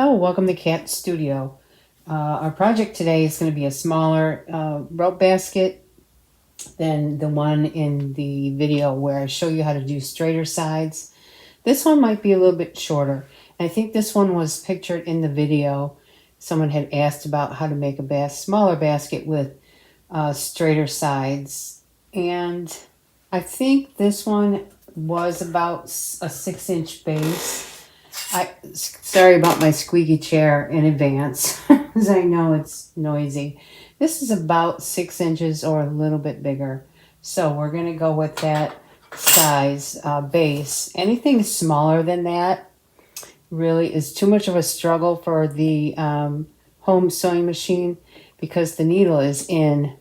Hello, welcome to Cat Studio. Our project today is going to be a smaller rope basket than the one in the video where I show you how to do straighter sides. This one might be a little bit shorter. I think this one was pictured in the video. Someone had asked about how to make a smaller basket with straighter sides. And I think this one was about a 6-inch base. Sorry about my squeaky chair in advance, because I know it's noisy. This is about 6 inches or a little bit bigger. So we're going to go with that size base. Anything smaller than that really is too much of a struggle for the home sewing machine, because the needle is in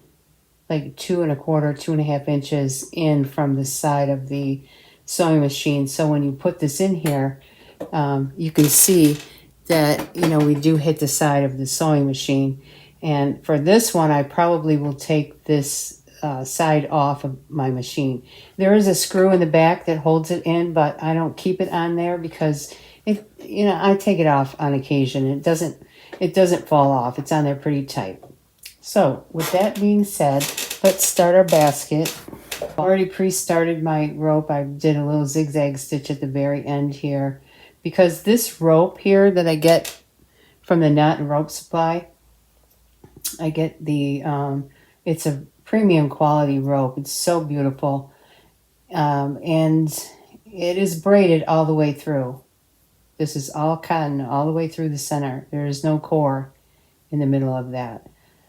like 2 1/4, 2.5 inches in from the side of the sewing machine. So when you put this in here, you can see that, we do hit the side of the sewing machine. And for this one, I probably will take this side off of my machine. There is a screw in the back that holds it in, but I don't keep it on there because I take it off on occasion. It doesn't fall off. It's on there pretty tight. So with that being said, let's start our basket. I've already pre-started my rope. I did a little zigzag stitch at the very end here, because this rope here that I get from the Knot and Rope Supply, I get it's a premium quality rope. It's so beautiful. And it is braided all the way through. This is all cotton all the way through the center. There is no core in the middle of that.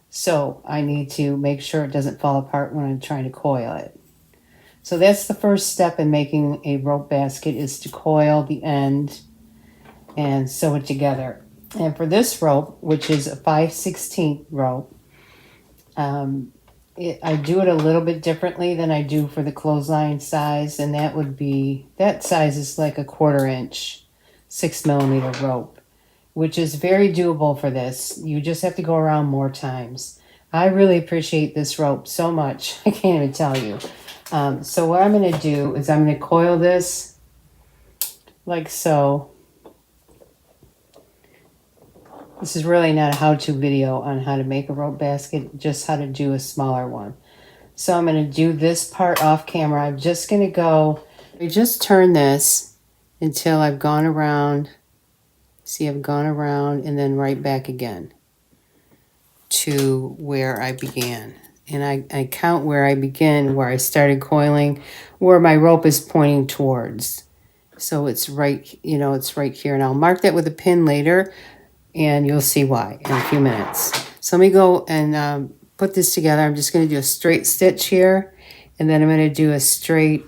So I need to make sure it doesn't fall apart when I'm trying to coil it. So that's the first step in making a rope basket, is to coil the end and sew it together. And for this rope, which is a 5/16 rope, I do it a little bit differently than I do for the clothesline size, and that size is like a 1/4 inch, 6mm rope, which is very doable for this. You just have to go around more times. I really appreciate this rope so much. I can't even tell you. So what I'm going to do is I'm going to coil this like so. This is really not a how-to video on how to make a rope basket, just how to do a smaller one. So I'm going to do this part off camera. I'm just going to just turn this until I've gone around. See, I've gone around and then right back again to where I began. And I count where I begin, where I started coiling, where my rope is pointing towards. So it's right, it's right here. And I'll mark that with a pin later, and you'll see why in a few minutes. So let me go and put this together. I'm just going to do a straight stitch here, and then I'm going to do a straight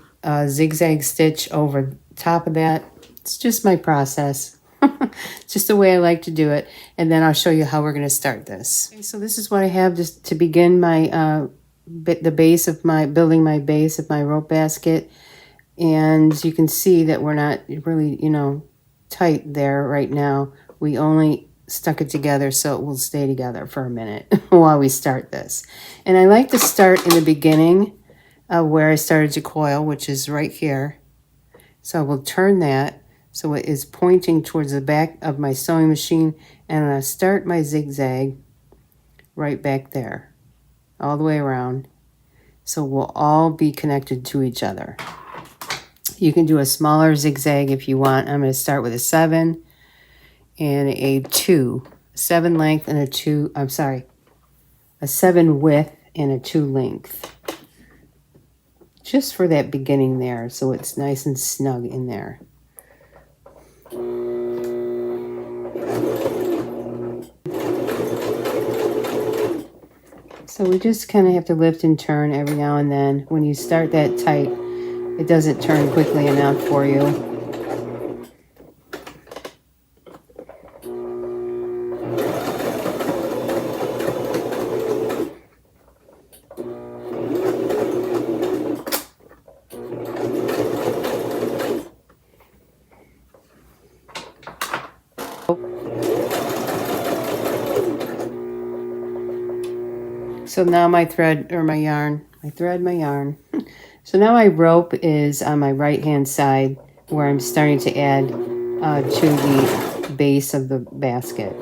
zigzag stitch over top of that. It's just my process. It's just the way I like to do it. And then I'll show you how we're going to start this. Okay, so this is what I have just to begin my building my base of my rope basket. And you can see that we're not really, tight there right now. We only stuck it together so it will stay together for a minute while we start this. And I like to start in the beginning where I started to coil, which is right here. So I will turn that so it is pointing towards the back of my sewing machine, and I start my zigzag right back there, all the way around. So we'll all be connected to each other. You can do a smaller zigzag if you want. I'm going to start with a 7 and a 2. 7 length and a 2, a 7 width and a 2 length. Just for that beginning there, so it's nice and snug in there. So we just kind of have to lift and turn every now and then. When you start that tight, it doesn't turn quickly enough for you. So now my yarn. So now my rope is on my right hand side, where I'm starting to add to base of the basket.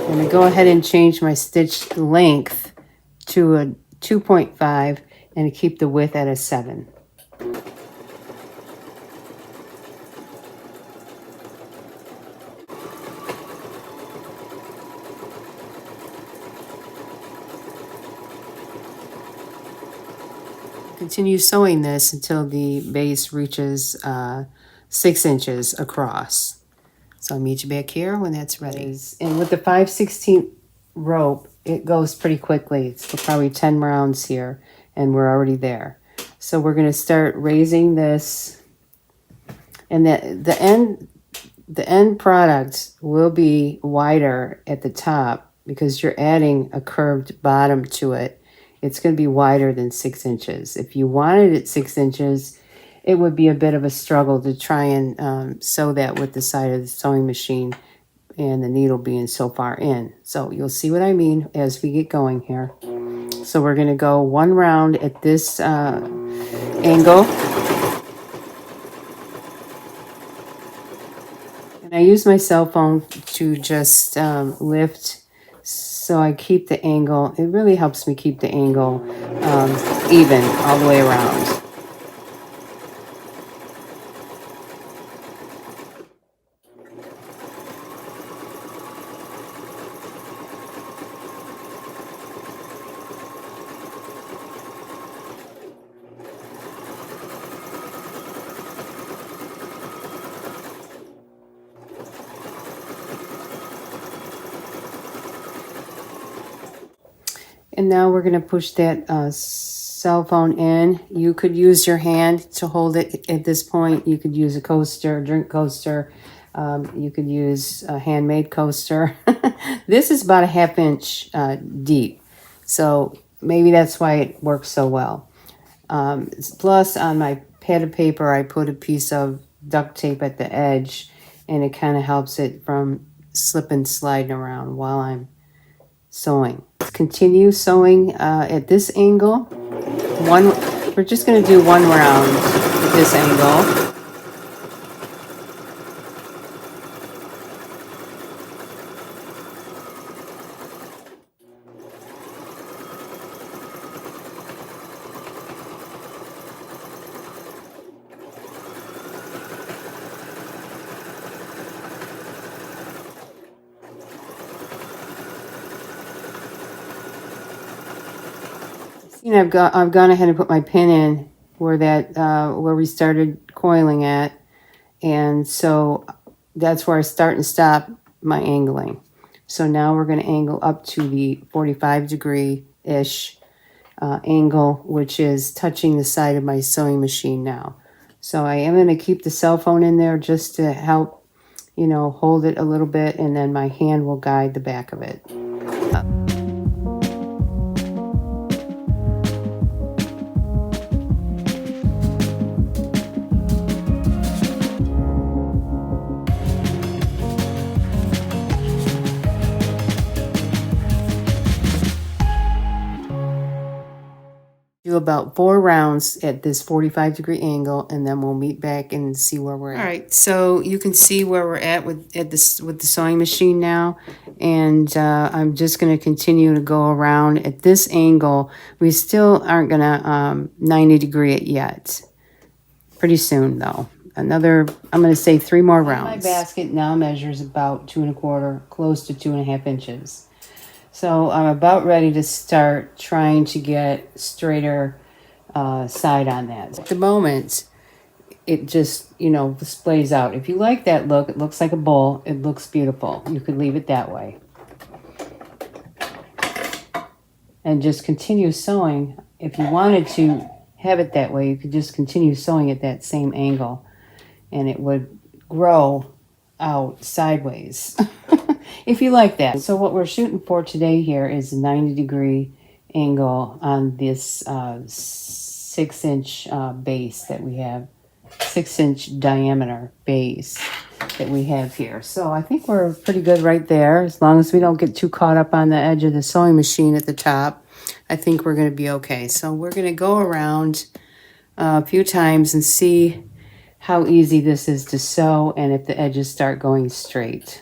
I'm going to go ahead and change my stitch length to a 2.5 and keep the width at a 7. Continue sewing this until the base reaches 6 inches across. So I'll meet you back here when that's ready. And with the 5/16 rope, it goes pretty quickly. It's probably 10 rounds here, and we're already there. So we're going to start raising this, and the end product will be wider at the top because you're adding a curved bottom to it. It's going to be wider than 6 inches. If you wanted it 6 inches, it would be a bit of a struggle to try and sew that with the side of the sewing machine and the needle being so far in. So you'll see what I mean as we get going here. So we're going to go 1 round at this angle. And I use my cell phone to just lift so I keep the angle. It really helps me keep the angle even all the way around. And now we're going to push that cell phone in. You could use your hand to hold it at this point. You could use a coaster, drink coaster. You could use a handmade coaster. This is about a 1/2 inch deep. So maybe that's why it works so well. Plus on my pad of paper, I put a piece of duct tape at the edge, and it kind of helps it from slipping, sliding around while I'm sewing. Continue sewing at this angle. We're just going to do 1 round at this angle. I've gone ahead and put my pin in where where we started coiling at, and so that's where I start and stop my angling. So now we're going to angle up to the 45-degree-ish angle, which is touching the side of my sewing machine now. So I am going to keep the cell phone in there just to help, hold it a little bit, and then my hand will guide the back of it. Do about 4 rounds at this 45-degree angle, and then we'll meet back and see where we're at. All right, so you can see where we're at with the sewing machine now, and I'm just going to continue to go around at this angle. We still aren't going to 90-degree it yet. Pretty soon, though. I'm going to say 3 more rounds. My basket now measures about 2 1/4, close to 2 1/2 inches. So I'm about ready to start trying to get straighter side on that. At the moment, it just, displays out. If you like that look, it looks like a bowl. It looks beautiful. You could leave it that way. And just continue sewing. If you wanted to have it that way, you could just continue sewing at that same angle, and it would grow out sideways. If you like that. So what we're shooting for today here is a 90-degree angle on this 6-inch base that we have, 6-inch diameter base that we have here. So I think we're pretty good right there. As long as we don't get too caught up on the edge of the sewing machine at the top, I think we're going to be okay. So we're going to go around a few times and see how easy this is to sew and if the edges start going straight.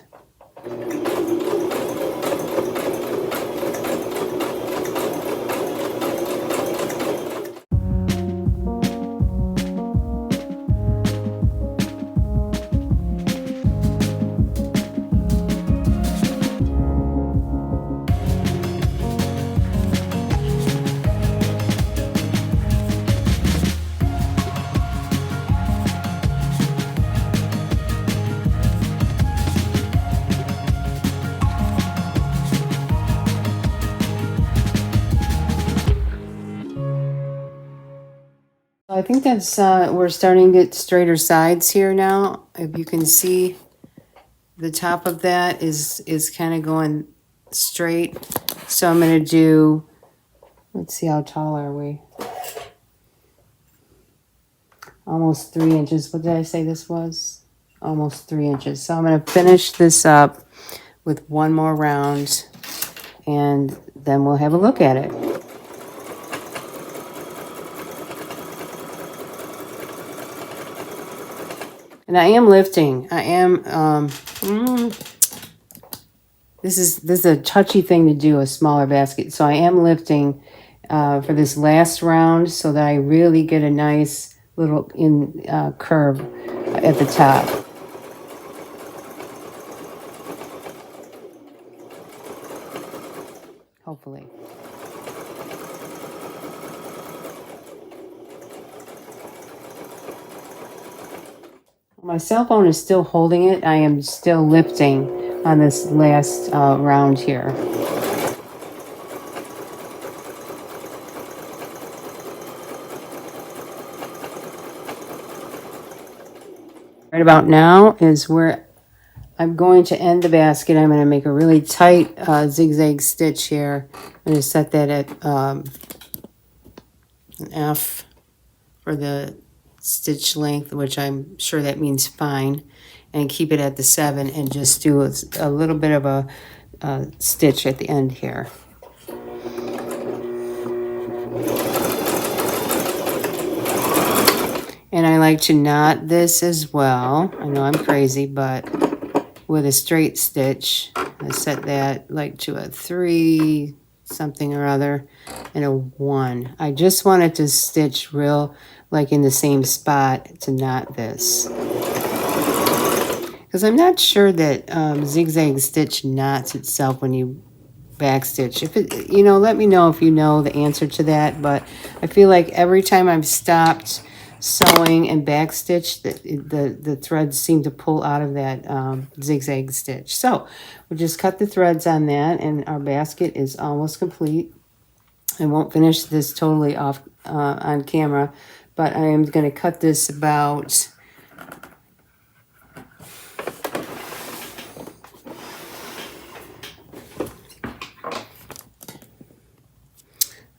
I think that's, we're starting to get straighter sides here now. If you can see, the top of that is kind of going straight. So I'm going to do, let's see, how tall are we? Almost 3 inches. What did I say this was? Almost 3 inches. So I'm going to finish this up with one more round, and then we'll have a look at it. And I am lifting. I am, this is a touchy thing to do, a smaller basket. So I am lifting for this last round so that I really get a nice little curve at the top. Hopefully. My cell phone is still holding it. I am still lifting on this last round here. Right about now is where I'm going to end the basket. I'm going to make a really tight zigzag stitch here. I'm going to set that at an F for the stitch length, which I'm sure that means fine, and keep it at the 7 and just do a little bit of a stitch at the end here. And I like to knot this as well. I know I'm crazy, but with a straight stitch, I set that like to a 3 something or other and a 1. I just wanted to stitch real like in the same spot to knot this, because I'm not sure that zigzag stitch knots itself when you back stitch. If it, let me know if you know the answer to that. But I feel like every time I've stopped sewing and back stitch, the threads seem to pull out of that zigzag stitch. So we'll just cut the threads on that, and our basket is almost complete. I won't finish this totally off on camera, but I am going to cut this about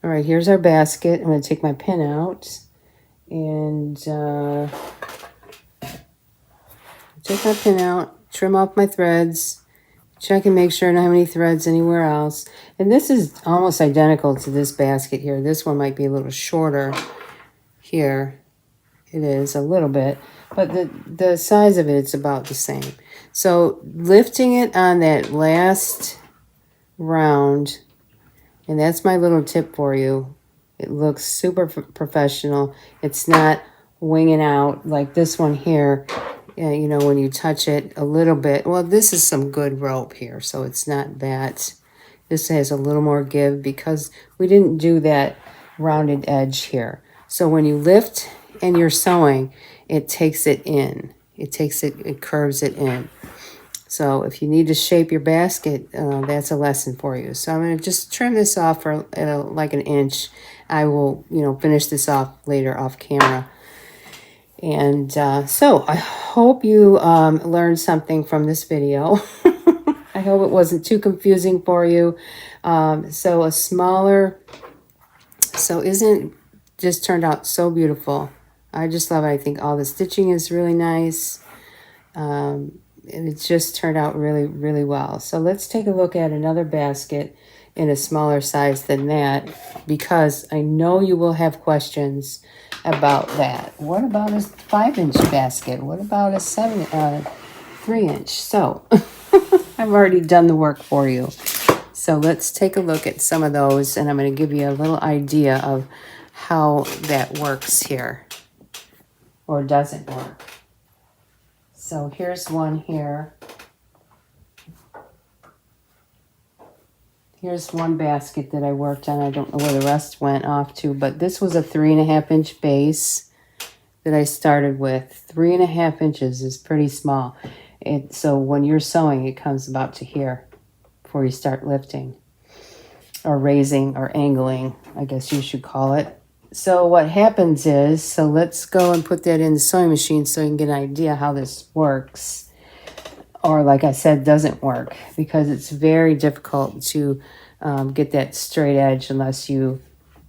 all right, here's our basket. I'm going to take my pin out and take my pin out, trim off my threads, check and make sure I don't have any threads anywhere else. And this is almost identical to this basket here. This one might be a little shorter here. It is a little bit, but the size of it's about the same. So lifting it on that last round, and that's my little tip for you. It looks super professional. It's not winging out like this one here. When you touch it a little bit. Well, this is some good rope here, so it's not that. This has a little more give because we didn't do that rounded edge here. So when you lift and you're sewing, it takes it in. It curves it in. So if you need to shape your basket, that's a lesson for you. So I'm going to just trim this off for like an inch. I will, finish this off later off camera. And so I hope you learned something from this video. I hope it wasn't too confusing for you. So isn't just turned out so beautiful. I just love it. I think all the stitching is really nice. And it's just turned out really, really well. So let's take a look at another basket. in a smaller size than that, because I know you will have questions about that. What about a 5-inch basket? What about a 3-inch? So I've already done the work for you. So let's take a look at some of those, and I'm going to give you a little idea of how that works here, or doesn't work. So here's one here. Here's one basket that I worked on. I don't know where the rest went off to, but this was a 3.5-inch base that I started with. 3.5 inches is pretty small. So when you're sewing, it comes about to here before you start lifting, or raising, or angling, I guess you should call it. So what happens is, so let's go and put that in the sewing machine so you can get an idea how this works. Or like I said, doesn't work, because it's very difficult to get that straight edge unless you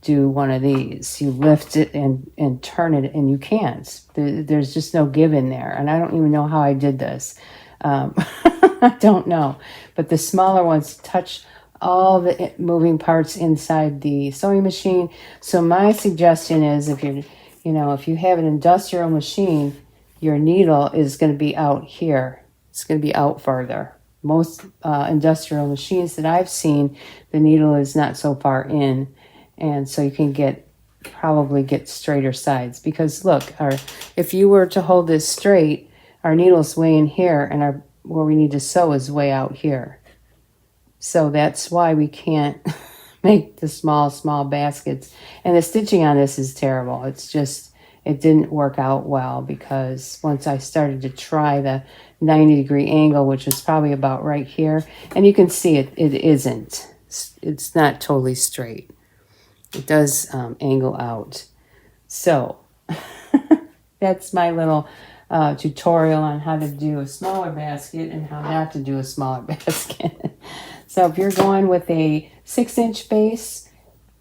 do one of these. You lift it and turn it, and you can't. There's just no give in there. And I don't even know how I did this. I don't know. But the smaller ones touch all the moving parts inside the sewing machine. So my suggestion is, if you have an industrial machine, your needle is going to be out here. It's going to be out farther. Most industrial machines that I've seen, the needle is not so far in, and so you can probably get straighter sides. Because look, if you were to hold this straight, our needle's way in here, and where we need to sew is way out here. So that's why we can't make the small baskets. And the stitching on this is terrible. It's just, it didn't work out well, because once I started to try the 90-degree angle, which is probably about right here, and you can see it isn't. It's not totally straight. It does angle out. So that's my little tutorial on how to do a smaller basket and how not to do a smaller basket. So if you're going with a 6-inch base,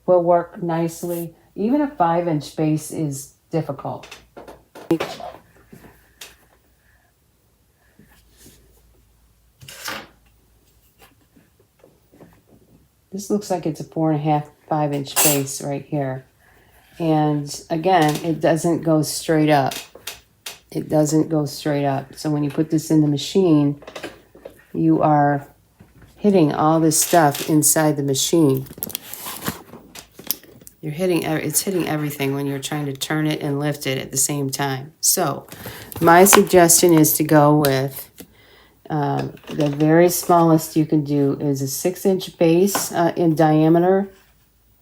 will work nicely. Even a 5-inch base is difficult. This looks like it's a 4.5, 5-inch base right here. And again, it doesn't go straight up. It doesn't go straight up. So when you put this in the machine, you are hitting all this stuff inside the machine. It's hitting everything when you're trying to turn it and lift it at the same time. So my suggestion is to go with the very smallest you can do is a 6-inch base in diameter.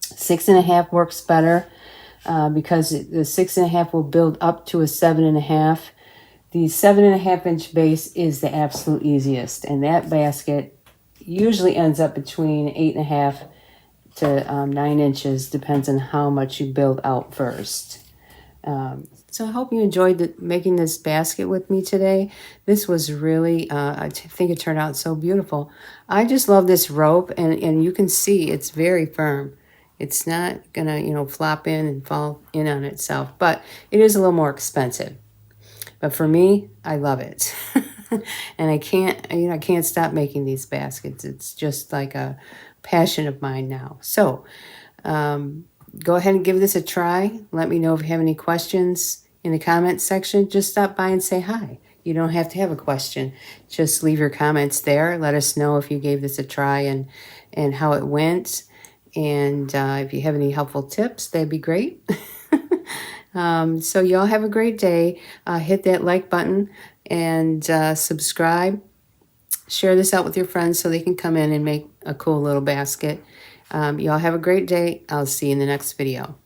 6.5 works better because the 6.5 will build up to a 7.5. The 7.5-inch base is the absolute easiest, and that basket usually ends up between 8.5 to 9 inches, depends on how much you build out first. So I hope you enjoyed making this basket with me today. This was really, I think it turned out so beautiful. I just love this rope, and you can see it's very firm. It's not gonna, flop in and fall in on itself, but it is a little more expensive. But for me, I love it. And I can't stop making these baskets. It's just like a passion of mine now. So go ahead and give this a try. Let me know if you have any questions in the comments section. Just stop by and say hi. You don't have to have a question. Just leave your comments there. Let us know if you gave this a try and how it went. And if you have any helpful tips, that'd be great. So y'all have a great day. Hit that like button and subscribe. Share this out with your friends so they can come in and make a cool little basket. Y'all have a great day. I'll see you in the next video.